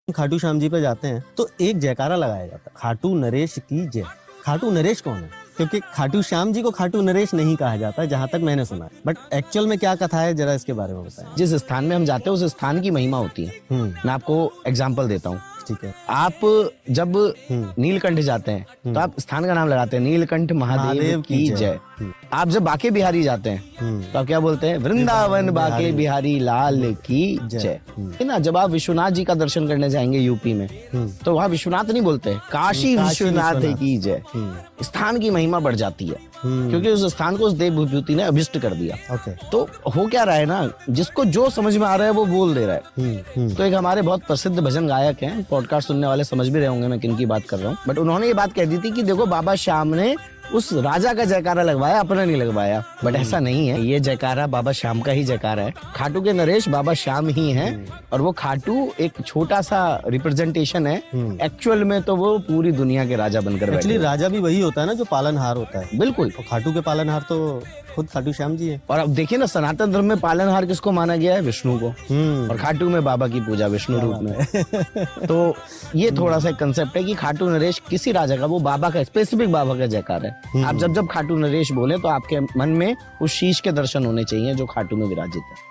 खाटू श्याम जी पे जाते हैं तो एक जयकारा लगाया जाता है, खाटू नरेश की जय। खाटू नरेश कौन है? क्योंकि खाटू श्याम जी को खाटू नरेश नहीं कहा जाता है, जहां तक मैंने सुना है। बट एक्चुअल में क्या कथा है, जरा इसके बारे में बताएं। जिस स्थान में हम जाते हैं उस स्थान की महिमा होती है। मैं आपको एग्जांपल देता हूँ। ठीक है। आप जब नीलकंठ जाते हैं तो आप स्थान का नाम लगाते हैं, नीलकंठ महादेव की जय। आप जब बाके बिहारी जाते हैं तो आप क्या बोलते हैं? वृंदावन बाके बिहारी लाल की जय। है ना? जब आप विश्वनाथ जी का दर्शन करने जाएंगे यूपी में तो वहाँ विश्वनाथ नहीं बोलते, काशी विश्वनाथ की जय। स्थान की महिमा बढ़ जाती है क्योंकि उस स्थान को उस देव विभूति ने अभिष्ट कर दिया। तो हो क्या रहा है ना, जिसको जो समझ में आ रहा है वो बोल दे रहा है। तो एक हमारे बहुत प्रसिद्ध भजन गायक हैं, पॉडकास्ट सुनने वाले समझ भी रहे होंगे मैं किन की बात कर रहा हूँ, बट उन्होंने ये बात कह दी थी कि देखो बाबा श्याम ने उस राजा का जयकारा लगवाया, अपना नहीं लगवाया। बट ऐसा नहीं है, ये जयकारा बाबा श्याम का ही जयकारा है। खाटू के नरेश बाबा श्याम ही हैं और वो खाटू एक छोटा सा रिप्रेजेंटेशन है। एक्चुअल में तो वो पूरी दुनिया के राजा बनकर बैठे। एक्चुअली राजा भी वही होता है ना जो पालनहार होता है। बिल्कुल। और खाटू के पालनहार तो खुद खाटू श्याम जी है। और अब देखिए ना, सनातन धर्म में पालनहार किसको माना गया है? विष्णु को। और खाटू में बाबा की पूजा विष्णु रूप में। तो ये थोड़ा सा कंसेप्ट है कि खाटू नरेश किसी राजा का, वो बाबा का, स्पेसिफिक बाबा का जयकार है। आप जब जब खाटू नरेश बोले तो आपके मन में उस शीश के दर्शन होने चाहिए जो खाटू में विराजित है।